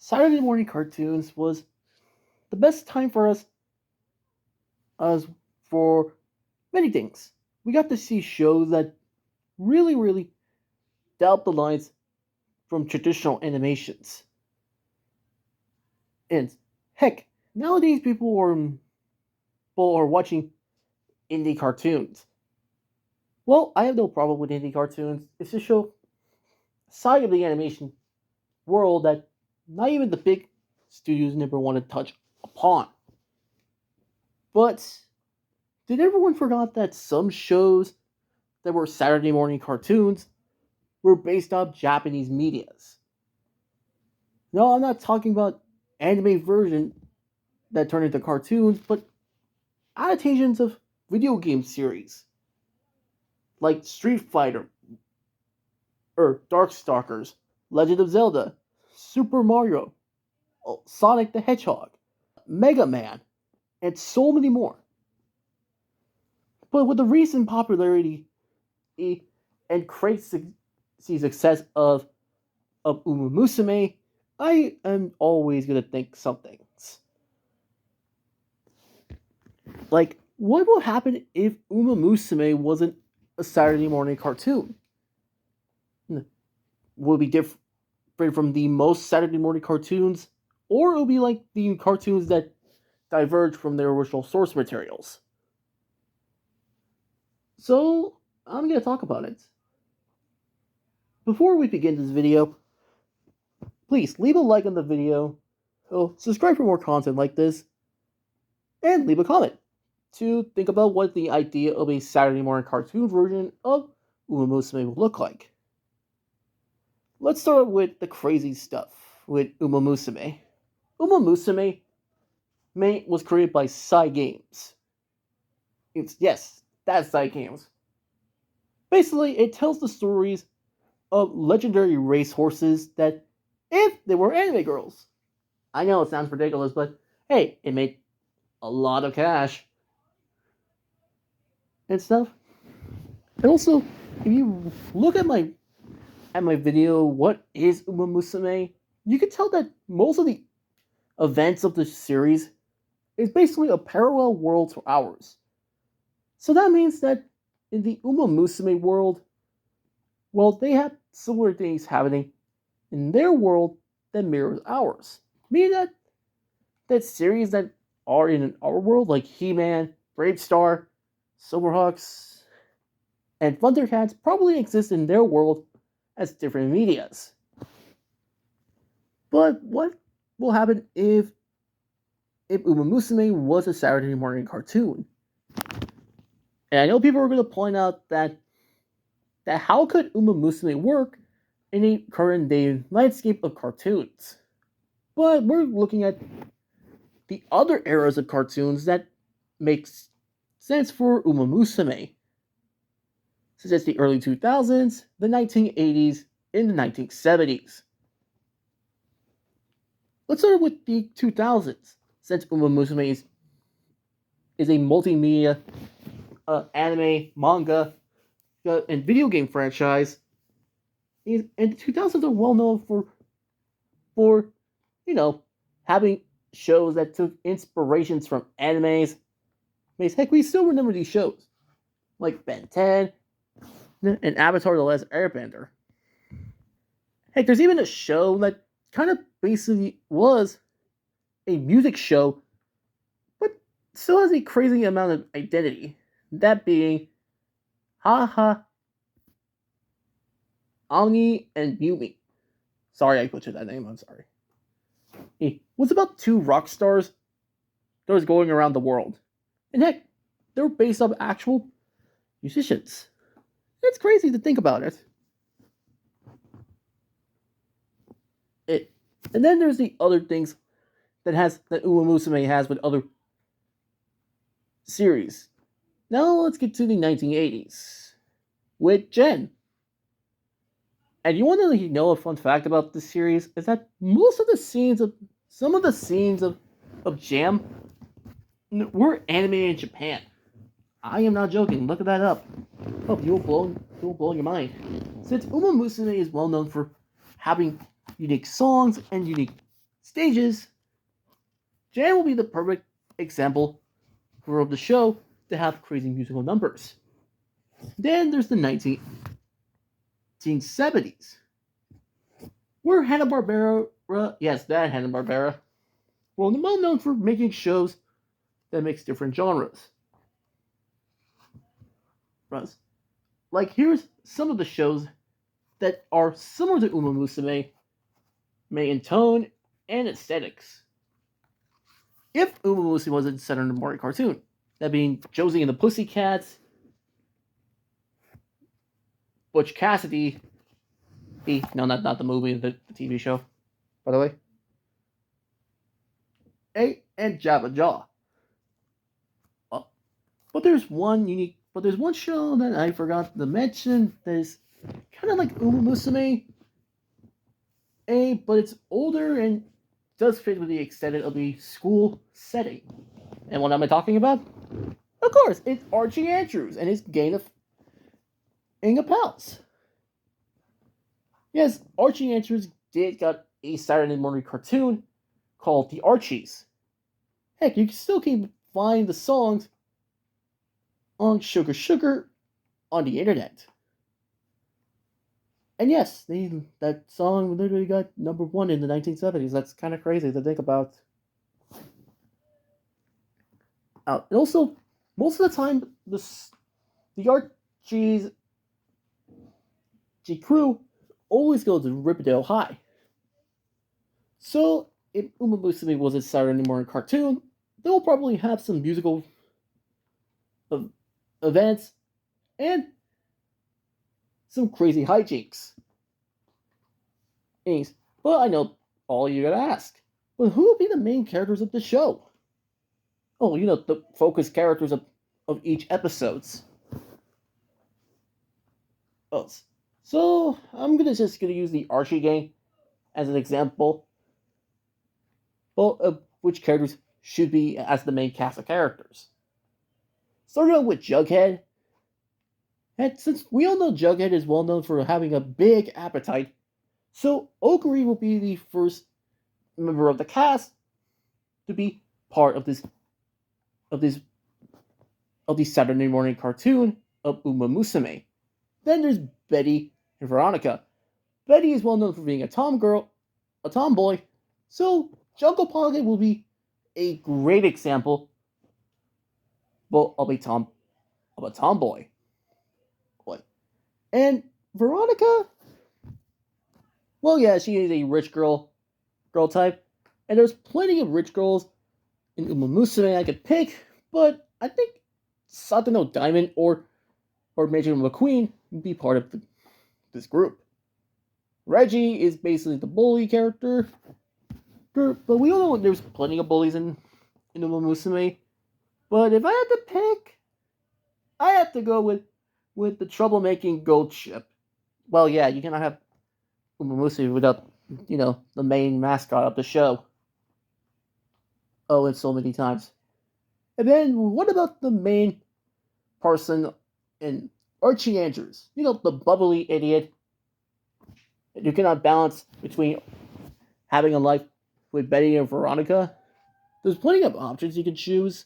Saturday morning cartoons was the best time for us as for many things. We got to see shows that really developed the lines from traditional animations. And heck, nowadays people are watching indie cartoons. Well, I have no problem with indie cartoons. It's to show a side of the animation world that not even the big studios never want to touch upon. But did everyone forgot that some shows that were Saturday morning cartoons were based off Japanese medias? No, I'm not talking about anime version that turned into cartoons, but adaptations of video game series like Street Fighter or Darkstalkers, Legend of Zelda, Super Mario, Sonic the Hedgehog, Mega Man, and so many more. But with the recent popularity and crazy success of Umamusume, I am always gonna think some things. Like, what will happen if Umamusume wasn't a Saturday morning cartoon? Will it be different from the most Saturday morning cartoons, or it'll be like the cartoons that diverge from their original source materials? So, I'm gonna talk about it. Before we begin this video, please leave a like on the video, subscribe for more content like this, and leave a comment to think about what the idea of a Saturday morning cartoon version of Umamusume would look like. Let's start with the crazy stuff with Umamusume. Umamusume was created by Games. Yes, that's Games. Basically, it tells the stories of legendary racehorses that, if they were anime girls. I know it sounds ridiculous, but hey, it made a lot of cash and stuff. And also, if you look at my video, what is Umamusume? You can tell that most of the events of the series is basically a parallel world to ours. So that means that in the Umamusume world, well, they have similar things happening in their world that mirrors ours. Meaning that series that are in our world, like He-Man, Brave Star, Silverhawks, and Thundercats, probably exist in their world as different medias. But what will happen if Umamusume was a Saturday morning cartoon? And I know people are going to point out that how could Umamusume work in a current day landscape of cartoons? But we're looking at the other eras of cartoons that makes sense for Umamusume, such as the early 2000s, the 1980s, and the 1970s. Let's start with the 2000s, since Umamusume is a multimedia anime, manga, and video game franchise. And the 2000s are well known for having shows that took inspirations from animes. Heck, we still remember these shows, like Ben 10 and Avatar: The Last Airbender. Heck, there's even a show that kind of basically was a music show, but still has a crazy amount of identity. That being Haha, Omni, and Yumi. Sorry I butchered that name, I'm sorry. It was about two rock stars that was going around the world. And heck, they were based off actual musicians. It's crazy to think about it. And then there's the other things that Umamusume has with other series. Now let's get to the 1980s with Gen. And you want to know a fun fact about this series is that some of the scenes of Jam were animated in Japan. I am not joking. Look that up. Oh, you will blow your mind. Since Umamusume is well known for having unique songs and unique stages, Jan will be the perfect example for the show to have crazy musical numbers. Then there's the 1970s, where Hanna-Barbera, yes, that Hanna-Barbera, well known for making shows that mix different genres. Like, here's some of the shows that are similar to Umamusume, in tone and aesthetics. If Umamusume wasn't set in a Mori cartoon, that being Josie and the Pussycats, Butch Cassidy, no, not the movie, the TV show, by the way, and Jabba Jaw. But there's one show that I forgot to mention that is kind of like Umamusume, but it's older and does fit with the extended of the school setting. And what am I talking about? Of course, it's Archie Andrews and his gang of pals. Yes, Archie Andrews got a Saturday morning cartoon called The Archies. Heck, you still can find the songs on Sugar Sugar on the internet. And yes, that song literally got #1 in the 1970s. That's kind of crazy to think about. And also, most of the time, the Archie's crew always goes to Riverdale High. So, if Umamusume was a Saturday morning cartoon, they'll probably have some musical events and some crazy hijinks. But I know all you gotta ask. But who will be the main characters of the show? Oh, the focus characters of each episodes. Oh, so I'm just gonna use the Archie gang as an example. Well, which characters should be as the main cast of characters. Starting out with Jughead. And since we all know Jughead is well known for having a big appetite, so Ogre will be the first member of the cast to be part of the Saturday morning cartoon of Umamusume. Then there's Betty and Veronica. Betty is well known for being a tomboy, so Jungle Pocket will be a great example of a tomboy. And Veronica, well, yeah, she is a rich girl type, and there's plenty of rich girls in Umamusume I could pick, but I think Satano Diamond or Major McQueen would be part of this group. Reggie is basically the bully character, but we all know there's plenty of bullies in Umamusume. But if I had to pick, I have to go with the troublemaking gold ship. Well, yeah, you cannot have Umamusume without, the main mascot of the show. Oh, and so many times. And then, what about the main person in Archie Andrews? The bubbly idiot. You cannot balance between having a life with Betty and Veronica. There's plenty of options you can choose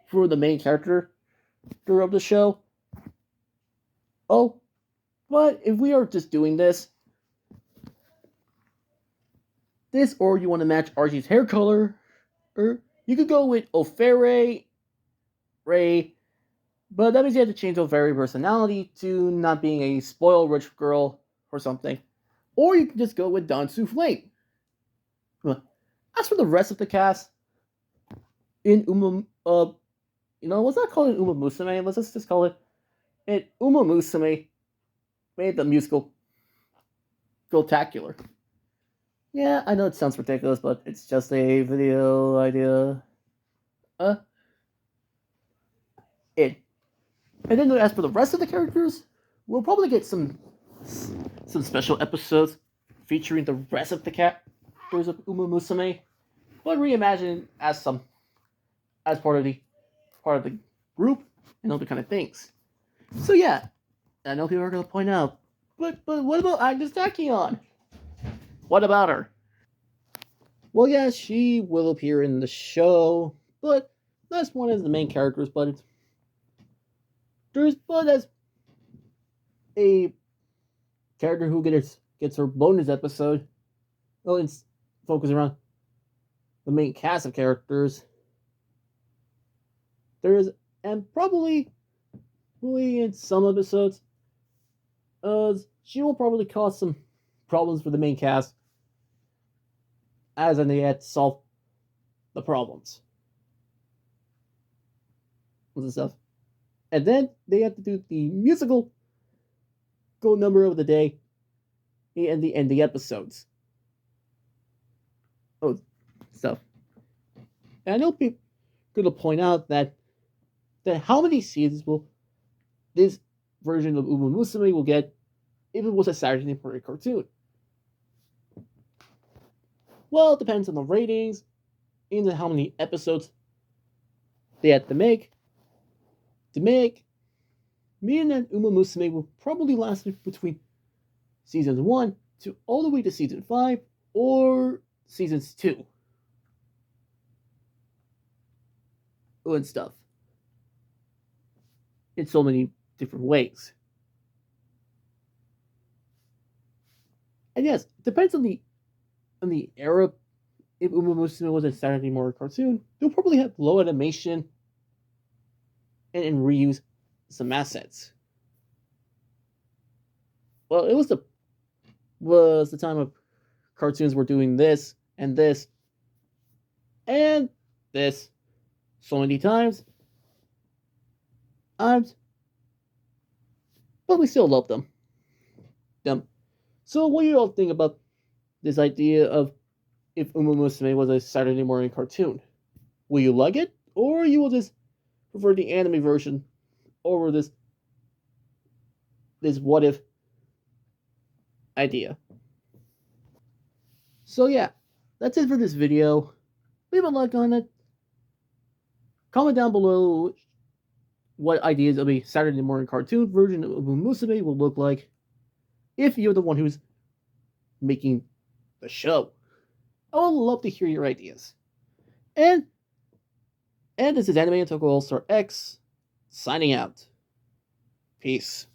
for the main character of the show. Oh, but if we are just doing this, or you want to match Archie's hair color, or you could go with Ofere Ray, but that means you have to change Ofere's personality to not being a spoiled rich girl or something. Or you can just go with Dansu Flame. As for the rest of the cast, let's not call it Umamusume, let's just call it Umamusume made the musical spectacular. Yeah, I know it sounds ridiculous, but it's just a video idea. And then as for the rest of the characters, we'll probably get some special episodes featuring the rest of the characters of Umamusume, but reimagined as part of the group and other kind of things. So yeah, I know people are going to point out, but what about Agnes Tachyon? What about her? Well, yeah, she will appear in the show, but that's one as the main characters. But as a character who gets her bonus episode, well, it's focused around the main cast of characters. There's and probably in some episodes, she will probably cause some problems for the main cast, as in they had to solve the problems and stuff. And then they have to do the musical go number of the day and the episodes. Oh, stuff. And I know people are going to point out that how many seasons will this version of Umamusume will get if it was a Saturday morning cartoon? Well, it depends on the ratings and how many episodes they have to make. Meaning that Umamusume will probably last between seasons 1 to all the way to season 5 or seasons 2 and stuff in so many different ways. And yes, it depends on the era. If Umamusume was a Saturday morning cartoon, they'll probably have low animation and reuse some assets. Well, it was the time of cartoons were doing this and this and this so many times. But we still love them. So, what do you all think about this idea of if Umamusume was a Saturday morning cartoon? Will you like it, or you will just prefer the anime version over this what if idea? So yeah, that's it for this video. Leave a like on it. Comment down below what ideas of a Saturday morning cartoon version of Umamusume will look like if you're the one who's making the show. I would love to hear your ideas. And this is Anime and Toko All Star X signing out. Peace.